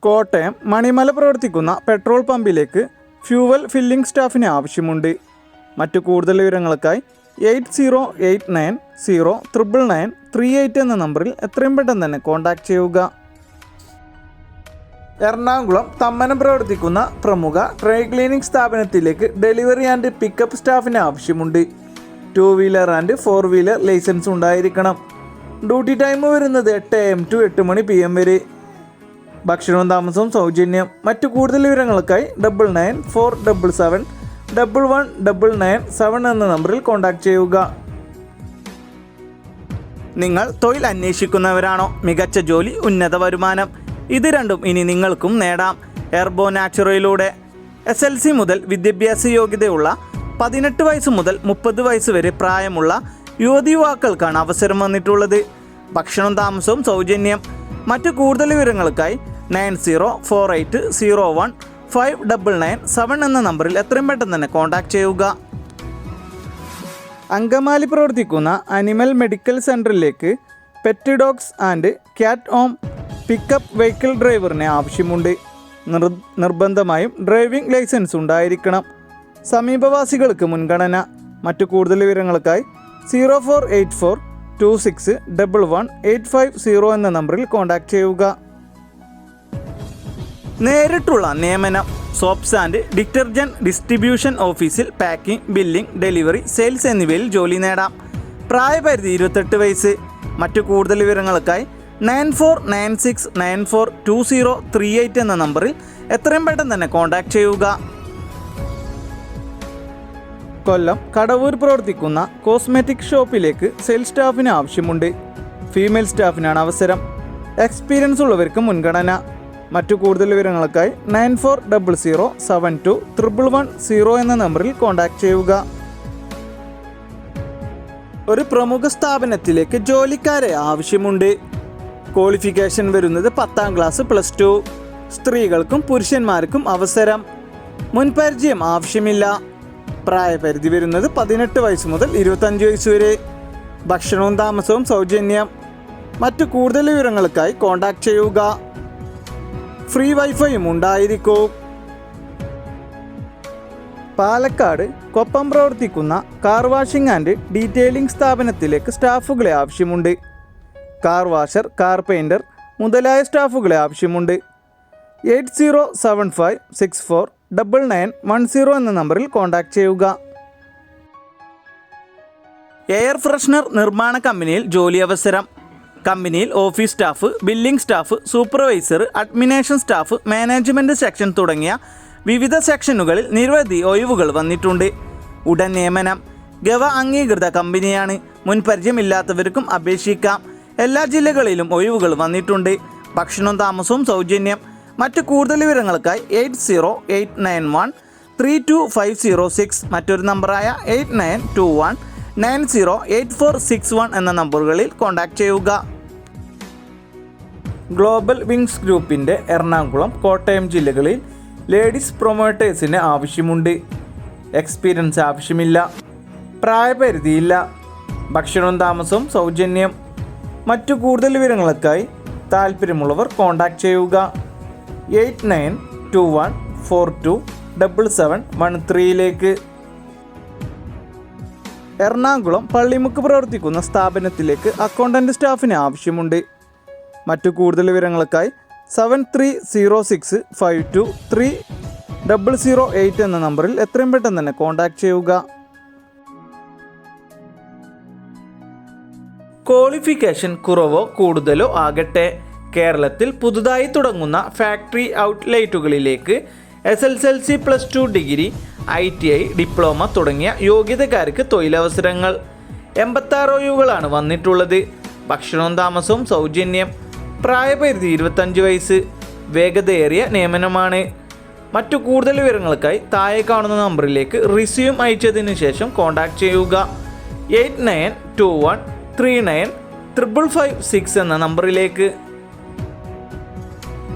കോട്ടയം മണിമല പ്രവർത്തിക്കുന്ന petrol പമ്പിലേക്ക് fuel filling സ്റ്റാഫിന് ആവശ്യമുണ്ട്. മറ്റു കൂടുതൽ വിവരങ്ങൾക്കായി 8089099938 എന്ന നമ്പറിൽ എത്രയും പെട്ടെന്ന് തന്നെ കോൺടാക്റ്റ് ചെയ്യുക. എറണാകുളം തമ്മനം പ്രവർത്തിക്കുന്ന പ്രമുഖ ഡ്രൈ ക്ലീനിംഗ് സ്ഥാപനത്തിലേക്ക് ഡെലിവറി ആൻഡ് പിക്കപ്പ് സ്റ്റാഫിന് ആവശ്യമുണ്ട്. 2 വീലർ ആൻഡ് 4 വീലർ ലൈസൻസ് ഉണ്ടായിരിക്കണം. ഡ്യൂട്ടി ടൈം വരുന്നത് 8 AM to 8 PM വരെ. ഭക്ഷണവും താമസവും സൗജന്യം. മറ്റു കൂടുതൽ വിവരങ്ങൾക്കായി 9947711997 എന്ന നമ്പറിൽ കോൺടാക്റ്റ് ചെയ്യുക. നിങ്ങൾ തൊഴിൽ അന്വേഷിക്കുന്നവരാണോ? മികച്ച ജോലി, ഉന്നത വരുമാനം, ഇത് രണ്ടും ഇനി നിങ്ങൾക്കും നേടാം എർബോ നാച്ചുറയിലൂടെ. SLC മുതൽ വിദ്യാഭ്യാസ യോഗ്യതയുള്ള 18 വയസ്സ് മുതൽ 30 വയസ്സ് വരെ പ്രായമുള്ള യുവതി യുവാക്കൾക്കാണ് അവസരം വന്നിട്ടുള്ളത്. ഭക്ഷണവും താമസവും സൗജന്യം. മറ്റു കൂടുതൽ വിവരങ്ങൾക്കായി 9048015997 എന്ന നമ്പറിൽ എത്രയും പെട്ടെന്ന് തന്നെ കോൺടാക്റ്റ് ചെയ്യുക. അങ്കമാലി പ്രവർത്തിക്കുന്ന അനിമൽ മെഡിക്കൽ സെൻ്ററിലേക്ക് pet dogs and cat home pickup vehicle ഡ്രൈവറിനെ ആവശ്യമുണ്ട്. നിർബന്ധമായും ഡ്രൈവിംഗ് ലൈസൻസ് ഉണ്ടായിരിക്കണം. സമീപവാസികൾക്ക് മുൻഗണന. മറ്റു കൂടുതൽ വിവരങ്ങൾക്കായി 0484261185 എന്ന നമ്പറിൽ കോൺടാക്റ്റ് ചെയ്യുക. നേരിട്ടുള്ള നിയമനം. സോപ്സ് ആൻഡ് ഡിറ്റർജൻറ്റ് ഡിസ്ട്രിബ്യൂഷൻ ഓഫീസിൽ പാക്കിംഗ്, ബില്ലിംഗ്, ഡെലിവറി, സെയിൽസ് എന്നിവയിൽ ജോലി നേടാം. പ്രായപരിധി 28 വയസ്സ്. മറ്റു കൂടുതൽ വിവരങ്ങൾക്കായി 9496942038 എന്ന നമ്പറിൽ എത്രയും പെട്ടെന്ന് തന്നെ കോൺടാക്റ്റ് ചെയ്യുക. കൊല്ലം കടവൂർ പ്രവർത്തിക്കുന്ന കോസ്മെറ്റിക് ഷോപ്പിലേക്ക് സെയിൽസ് സ്റ്റാഫിന് ആവശ്യമുണ്ട്. ഫീമെയിൽ സ്റ്റാഫിനാണ് അവസരം. എക്സ്പീരിയൻസ് ഉള്ളവർക്ക് മുൻഗണന. മറ്റു കൂടുതൽ വിവരങ്ങൾക്കായി 9400721110 എന്ന നമ്പറിൽ കോൺടാക്റ്റ് ചെയ്യുക. ഒരു പ്രമുഖ സ്ഥാപനത്തിലേക്ക് ജോലിക്കാരെ ആവശ്യമുണ്ട്. ക്വാളിഫിക്കേഷൻ വരുന്നത് 10ാം ക്ലാസ് +2. സ്ത്രീകൾക്കും പുരുഷന്മാർക്കും അവസരം. മുൻപരിചയം ആവശ്യമില്ല. പ്രായപരിധി വരുന്നത് 18 വയസ്സ് മുതൽ 25 വയസ്സ് വരെ. ഭക്ഷണവും താമസവും സൗജന്യം. മറ്റു കൂടുതൽ വിവരങ്ങൾക്കായി കോൺടാക്റ്റ് ചെയ്യുക. ഫ്രീ വൈഫൈയും ഉണ്ടായിരിക്കും. പാലക്കാട് കൊപ്പം പ്രവർത്തിക്കുന്ന കാർ വാഷിംഗ് ആൻഡ് ഡീറ്റെയിലിംഗ് സ്ഥാപനത്തിലേക്ക് സ്റ്റാഫുകളെ ആവശ്യമുണ്ട്. കാർ വാഷർ, കാർ പെയിൻറ്റർ മുതലായ സ്റ്റാഫുകളെ ആവശ്യമുണ്ട്. 8075649910 എന്ന നമ്പറിൽ കോൺടാക്റ്റ് ചെയ്യുക. എയർ ഫ്രഷ്നർ നിർമ്മാണ കമ്പനിയിൽ ജോലി അവസരം. കമ്പനിയിൽ office staff, billing staff, supervisor, administration staff, management section തുടങ്ങിയ വിവിധ സെക്ഷനുകളിൽ നിരവധി ഒഴിവുകൾ വന്നിട്ടുണ്ട്. ഉടൻ നിയമനം. ഗവ അംഗീകൃത കമ്പനിയാണ്. മുൻപരിചയമില്ലാത്തവർക്കും അപേക്ഷിക്കാം. എല്ലാ ജില്ലകളിലും ഒഴിവുകൾ വന്നിട്ടുണ്ട്. ഭക്ഷണവും താമസവും സൗജന്യം. മറ്റു കൂടുതൽ വിവരങ്ങൾക്കായി 8089132506 മറ്റൊരു നമ്പറായ 8921908461 എന്ന നമ്പറുകളിൽ കോൺടാക്റ്റ് ചെയ്യുക. ഗ്ലോബൽ വിങ്സ് ഗ്രൂപ്പിൻ്റെ എറണാകുളം, കോട്ടയം ജില്ലകളിൽ ലേഡീസ് പ്രൊമോട്ടേഴ്സിന് ആവശ്യമുണ്ട്. എക്സ്പീരിയൻസ് ആവശ്യമില്ല. പ്രായപരിധിയില്ല. ഭക്ഷണവും താമസവും സൗജന്യം. മറ്റു കൂടുതൽ വിവരങ്ങൾക്കായി താല്പര്യമുള്ളവർ കോൺടാക്റ്റ് ചെയ്യുക. 8921427713 എറണാകുളം പള്ളിമുക്ക് പ്രവർത്തിക്കുന്ന സ്ഥാപനത്തിലേക്ക് അക്കൗണ്ടൻറ്റ് സ്റ്റാഫിന് ആവശ്യമുണ്ട്. മറ്റു കൂടുതൽ വിവരങ്ങൾക്കായി 7306523008 എന്ന നമ്പറിൽ എത്രയും പെട്ടെന്ന് തന്നെ കോൺടാക്റ്റ് ചെയ്യുക. ക്വാളിഫിക്കേഷൻ കുറവോ കൂടുതലോ ആകട്ടെ, കേരളത്തിൽ പുതുതായി തുടങ്ങുന്ന ഫാക്ടറി ഔട്ട്ലെറ്റുകളിലേക്ക് SSLC +2 ഡിഗ്രി, ITI, ഡിപ്ലോമ തുടങ്ങിയ യോഗ്യതക്കാർക്ക് തൊഴിലവസരങ്ങൾ. 86 ഒഴിവുകളാണ് വന്നിട്ടുള്ളത്. ഭക്ഷണവും താമസവും സൗജന്യം. പ്രായപരിധി 25 വയസ്സ്. വേഗതയേറിയ നിയമനമാണ്. മറ്റു കൂടുതൽ വിവരങ്ങൾക്കായി താഴെ കാണുന്ന നമ്പറിലേക്ക് റിസ്യൂം അയച്ചതിനു ശേഷം കോൺടാക്റ്റ് ചെയ്യുക. 8921395556 എന്ന നമ്പറിലേക്ക്.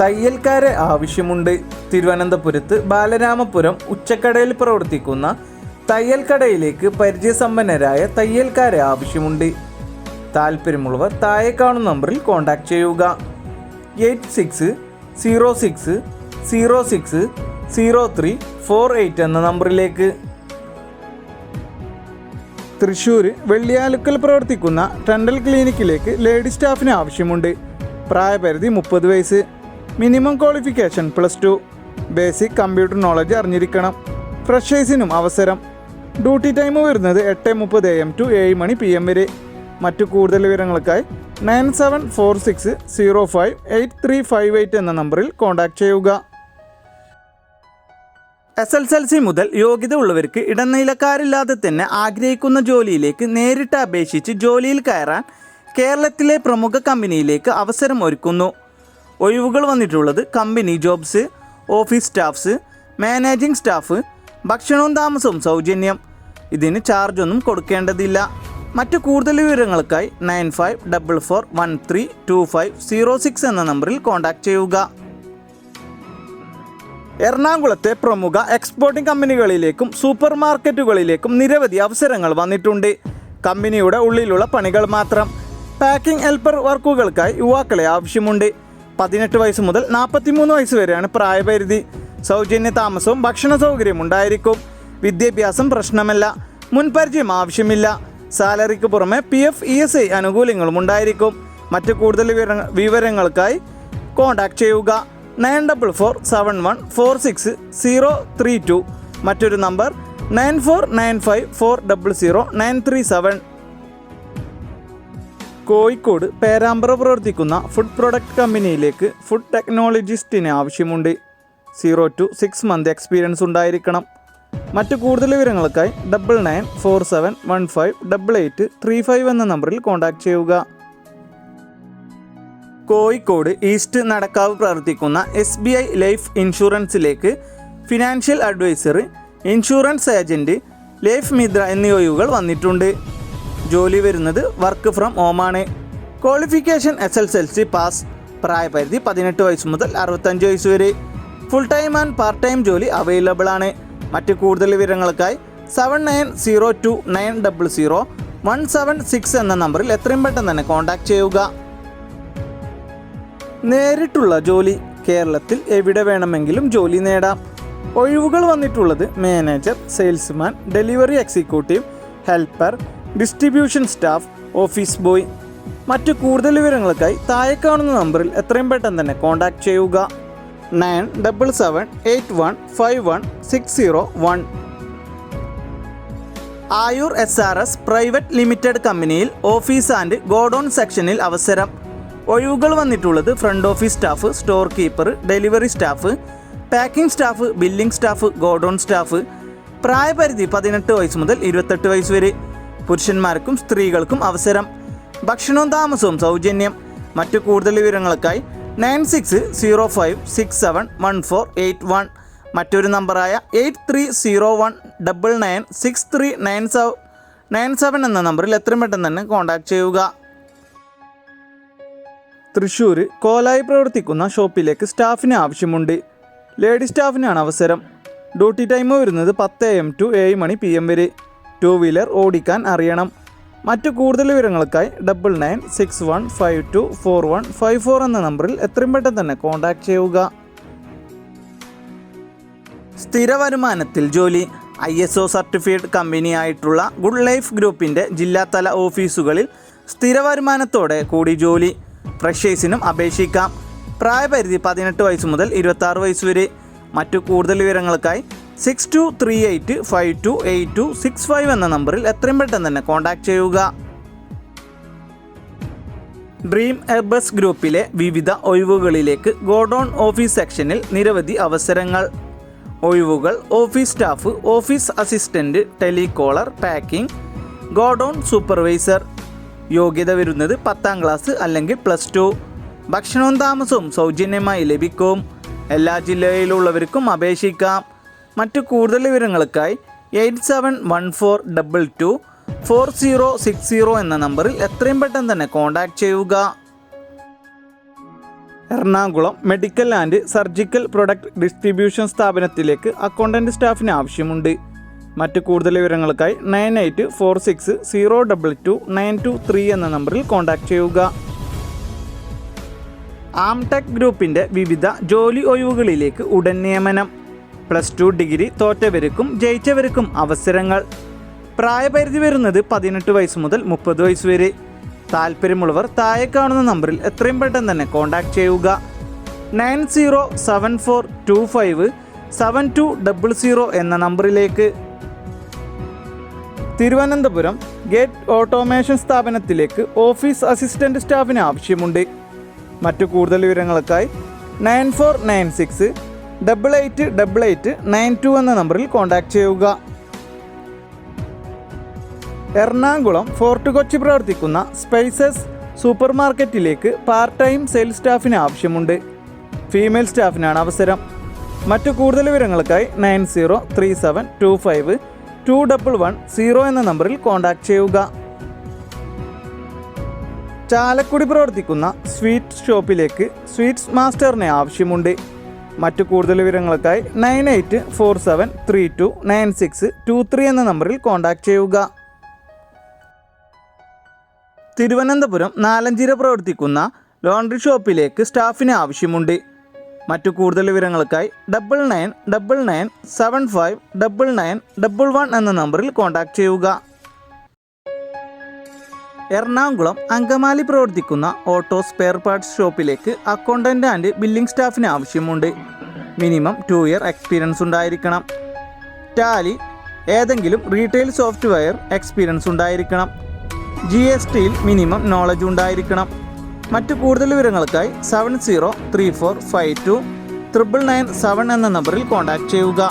തയ്യൽക്കാരെ ആവശ്യമുണ്ട്. തിരുവനന്തപുരത്ത് ബാലരാമപുരം ഉച്ചക്കടയിൽ പ്രവർത്തിക്കുന്ന തയ്യൽക്കടയിലേക്ക് പരിചയസമ്പന്നരായ തയ്യൽക്കാരെ ആവശ്യമുണ്ട്. താല്പര്യമുള്ളവർ താഴെ കാണുന്ന നമ്പറിൽ കോൺടാക്റ്റ് ചെയ്യുക. 06060348 എന്ന നമ്പറിലേക്ക്. തൃശ്ശൂർ വെള്ളിയാലുക്കൽ പ്രവർത്തിക്കുന്ന ഡെൻ്റൽ ക്ലിനിക്കിലേക്ക് ലേഡി സ്റ്റാഫിന് ആവശ്യമുണ്ട്. പ്രായപരിധി 30 വയസ്സ്. Minimum qualification +2. Basic computer knowledge അറിഞ്ഞിരിക്കണം. ഫ്രഷേഴ്സിനും അവസരം. ഡ്യൂട്ടി ടൈം വരുന്നത് 8:30 AM to 7 PM വരെ. മറ്റു കൂടുതൽ വിവരങ്ങൾക്കായി 9746058358 എന്ന നമ്പറിൽ കോൺടാക്റ്റ് ചെയ്യുക. SSLC മുതൽ യോഗ്യത ഉള്ളവർക്ക് ഇടനിലക്കാരില്ലാതെ തന്നെ ആഗ്രഹിക്കുന്ന ജോലിയിലേക്ക് നേരിട്ട് അപേക്ഷിച്ച് ജോലിയിൽ കയറാൻ കേരളത്തിലെ പ്രമുഖ കമ്പനിയിലേക്ക് അവസരം ഒരുക്കുന്നു. ഒഴിവുകൾ വന്നിട്ടുള്ളത് company jobs, office staffs, managing staff. ഭക്ഷണവും താമസവും സൗജന്യം. ഇതിന് ചാർജ് ഒന്നും കൊടുക്കേണ്ടതില്ല. മറ്റു കൂടുതൽ വിവരങ്ങൾക്കായി 9544132506 എന്ന നമ്പറിൽ കോൺടാക്റ്റ് ചെയ്യുക. എറണാകുളത്തെ പ്രമുഖ എക്സ്പോർട്ടിംഗ് കമ്പനികളിലേക്കും സൂപ്പർ മാർക്കറ്റുകളിലേക്കും നിരവധി അവസരങ്ങൾ വന്നിട്ടുണ്ട്. കമ്പനിയുടെ ഉള്ളിലുള്ള പണികൾ മാത്രം. പാക്കിംഗ് ഹെൽപ്പർ വർക്കുകൾക്കായി യുവാക്കളെ ആവശ്യമുണ്ട്. 18 വയസ്സ് മുതൽ 43 വയസ്സ് വരെയാണ് പ്രായപരിധി. സൗജന്യ താമസവും ഭക്ഷണ സൗകര്യവും ഉണ്ടായിരിക്കും. വിദ്യാഭ്യാസം പ്രശ്നമല്ല. മുൻപരിചയം ആവശ്യമില്ല. സാലറിക്ക് പുറമെ PF ESI ആനുകൂല്യങ്ങളും ഉണ്ടായിരിക്കും. മറ്റു കൂടുതൽ വിവരങ്ങൾക്കായി കോൺടാക്റ്റ് ചെയ്യുക 9447146032. മറ്റൊരു നമ്പർ 9495400937. കോഴിക്കോട് പേരാമ്പ്ര പ്രവർത്തിക്കുന്ന ഫുഡ് പ്രൊഡക്റ്റ് കമ്പനിയിലേക്ക് ഫുഡ് ടെക്നോളജിസ്റ്റിന് ആവശ്യമുണ്ട്. 0 to 6 month എക്സ്പീരിയൻസ് ഉണ്ടായിരിക്കണം. മറ്റു കൂടുതൽ വിവരങ്ങൾക്കായി 9947158835 എന്ന നമ്പറിൽ കോൺടാക്റ്റ് ചെയ്യുക. കോഴിക്കോട് ഈസ്റ്റ് നടക്കാവ് പ്രവർത്തിക്കുന്ന SBI ലൈഫ് ഇൻഷുറൻസിലേക്ക് financial adviser, insurance agent, life Mitra എന്നീ ഒഴിവുകൾ വന്നിട്ടുണ്ട്. ജോലി വരുന്നത് വർക്ക് ഫ്രം ഹോമാണ്. Qualification SSLC pass. പ്രായപരിധി 18 വയസ്സ് മുതൽ 65 വയസ്സ് വരെ. Full time and part time ജോലി അവൈലബിൾ ആണ്. മറ്റ് കൂടുതൽ വിവരങ്ങൾക്കായി 7902900176 എന്ന നമ്പറിൽ എത്രയും പെട്ടെന്ന് തന്നെ കോൺടാക്റ്റ് ചെയ്യുക. നേരിട്ടുള്ള ജോലി. കേരളത്തിൽ എവിടെ വേണമെങ്കിലും ജോലി നേടാം. ഒഴിവുകൾ വന്നിട്ടുള്ളത് manager, salesman, delivery executive, helper, distribution staff, office boy. മറ്റു കൂടുതൽ വിവരങ്ങൾക്കായി താഴെ കാണുന്ന നമ്പറിൽ എത്രയും പെട്ടെന്ന് തന്നെ കോൺടാക്റ്റ് ചെയ്യുക 9778151601. ആയൂർ SRS പ്രൈവറ്റ് ലിമിറ്റഡ് കമ്പനിയിൽ ഓഫീസ് ആൻഡ് ഗോഡൗൺ സെക്ഷനിൽ അവസരം. ഒഴിവുകൾ വന്നിട്ടുള്ളത് front office staff, store keeper, delivery staff, packing staff, billing staff, godown staff. പ്രായപരിധി 18 വയസ്സ് മുതൽ 28 വയസ്സ് വരെ. പുരുഷന്മാർക്കും സ്ത്രീകൾക്കും അവസരം. ഭക്ഷണവും താമസവും സൗജന്യം. മറ്റു കൂടുതൽ വിവരങ്ങൾക്കായി 9605671481. മറ്റൊരു നമ്പറായ 8301996397 എന്ന നമ്പറിൽ എത്രയും പെട്ടെന്ന് തന്നെ കോൺടാക്റ്റ് ചെയ്യുക. തൃശ്ശൂർ കോലായി പ്രവർത്തിക്കുന്ന ഷോപ്പിലേക്ക് സ്റ്റാഫിന് ആവശ്യമുണ്ട്. ലേഡി സ്റ്റാഫിനാണ് അവസരം. ഡ്യൂട്ടി ടൈം വരുന്നത് 10 AM to 7 PM വരെ. 2 വീലർ ഓടിക്കാൻ അറിയണം. മറ്റു കൂടുതൽ വിവരങ്ങൾക്കായി 9961524154 എന്ന നമ്പറിൽ എത്രയും പെട്ടെന്ന് തന്നെ കോൺടാക്റ്റ് ചെയ്യുക. സ്ഥിര വരുമാനത്തിൽ ജോലി. ISO സർട്ടിഫൈഡ് കമ്പനിയായിട്ടുള്ള ഗുഡ് ലൈഫ് ഗ്രൂപ്പിൻ്റെ ജില്ലാതല ഓഫീസുകളിൽ സ്ഥിര വരുമാനത്തോടെ കൂടി ജോലി. ഫ്രഷേഴ്സിനും അപേക്ഷിക്കാം. പ്രായപരിധി 18 വയസ്സ് മുതൽ 26 വയസ്സ് വരെ. മറ്റു കൂടുതൽ വിവരങ്ങൾക്കായി 6238528265 എന്ന നമ്പറിൽ എത്രയും പെട്ടെന്ന് തന്നെ കോൺടാക്റ്റ് ചെയ്യുക. ഡ്രീം എർബസ് ഗ്രൂപ്പിലെ വിവിധ ഒഴിവുകളിലേക്ക് ഗോഡൗൺ ഓഫീസ് സെക്ഷനിൽ നിരവധി അവസരങ്ങൾ. ഒഴിവുകൾ office staff, office assistant, telecaller, packing, godown supervisor. യോഗ്യത വരുന്നത് 10ാം ക്ലാസ് അല്ലെങ്കിൽ +2. ഭക്ഷണവും താമസവും സൗജന്യമായി ലഭിക്കും. എല്ലാ ജില്ലയിലുള്ളവർക്കും അപേക്ഷിക്കാം. മറ്റു കൂടുതൽ വിവരങ്ങൾക്കായി 8714224060 എന്ന നമ്പറിൽ എത്രയും പെട്ടെന്ന് തന്നെ കോൺടാക്റ്റ് ചെയ്യുക. Ernakulam medical and surgical product distribution സ്ഥാപനത്തിലേക്ക് അക്കൗണ്ടൻറ്റ് സ്റ്റാഫിന് ആവശ്യമുണ്ട്. മറ്റു കൂടുതൽ വിവരങ്ങൾക്കായി 9846022923 എന്ന നമ്പറിൽ കോൺടാക്റ്റ് ചെയ്യുക. ആംടെക് ഗ്രൂപ്പിൻ്റെ വിവിധ ജോലി ഒഴിവുകളിലേക്ക് ഉടൻ നിയമനം. +2 ഡിഗ്രി തോറ്റവർക്കും ജയിച്ചവർക്കും അവസരങ്ങൾ. പ്രായപരിധി വരുന്നത് 18 വയസ്സ് മുതൽ 30 വയസ്സ് വരെ. താല്പര്യമുള്ളവർ താഴെ കാണുന്ന നമ്പറിൽ എത്രയും പെട്ടെന്ന് തന്നെ കോൺടാക്റ്റ് ചെയ്യുക. 9074257200 എന്ന നമ്പറിലേക്ക്. തിരുവനന്തപുരം ഗേറ്റ് ഓട്ടോമേഷൻ സ്ഥാപനത്തിലേക്ക് ഓഫീസ് അസിസ്റ്റന്റ് സ്റ്റാഫിന് ആവശ്യമുണ്ട്. മറ്റു കൂടുതൽ വിവരങ്ങൾക്കായി 9496888892 എന്ന നമ്പറിൽ കോൺടാക്റ്റ് ചെയ്യുക. എറണാകുളം ഫോർട്ട് കൊച്ചി പ്രവർത്തിക്കുന്ന സ്പൈസസ് സൂപ്പർ മാർക്കറ്റിലേക്ക് പാർട്ട് ടൈം സെയിൽസ് സ്റ്റാഫിന് ആവശ്യമുണ്ട്. ഫീമെയിൽ സ്റ്റാഫിനാണ് അവസരം. മറ്റു കൂടുതൽ വിവരങ്ങൾക്കായി 9037252110 എന്ന നമ്പറിൽ കോൺടാക്റ്റ് ചെയ്യുക. ചാലക്കുടി പ്രവർത്തിക്കുന്ന സ്വീറ്റ് ഷോപ്പിലേക്ക് സ്വീറ്റ്സ് മാസ്റ്ററിനെ ആവശ്യമുണ്ട്. മറ്റു കൂടുതൽ വിവരങ്ങൾക്കായി 9847329623 എന്ന നമ്പറിൽ കോൺടാക്റ്റ് ചെയ്യുക. തിരുവനന്തപുരം നാലഞ്ചിറ പ്രവർത്തിക്കുന്ന ലോണ്ടറി ഷോപ്പിലേക്ക് സ്റ്റാഫിന് ആവശ്യമുണ്ട്. മറ്റു കൂടുതൽ വിവരങ്ങൾക്കായി 9999759911 എന്ന നമ്പറിൽ കോൺടാക്റ്റ് ചെയ്യുക. എറണാകുളം അങ്കമാലി പ്രവർത്തിക്കുന്ന ഓട്ടോ സ്പെയർ പാർട്സ് ഷോപ്പിലേക്ക് അക്കൗണ്ടൻ്റ് ആൻഡ് ബില്ലിംഗ് സ്റ്റാഫിന് ആവശ്യമുണ്ട്. മിനിമം 2 ഇയർ എക്സ്പീരിയൻസ് ഉണ്ടായിരിക്കണം. ടാലി ഏതെങ്കിലും റീറ്റെയിൽ സോഫ്റ്റ്വെയർ എക്സ്പീരിയൻസ് ഉണ്ടായിരിക്കണം. GSTയിൽ മിനിമം നോളജ് ഉണ്ടായിരിക്കണം. മറ്റു കൂടുതൽ വിവരങ്ങൾക്കായി 7034529997 എന്ന നമ്പറിൽ കോൺടാക്റ്റ് ചെയ്യുക.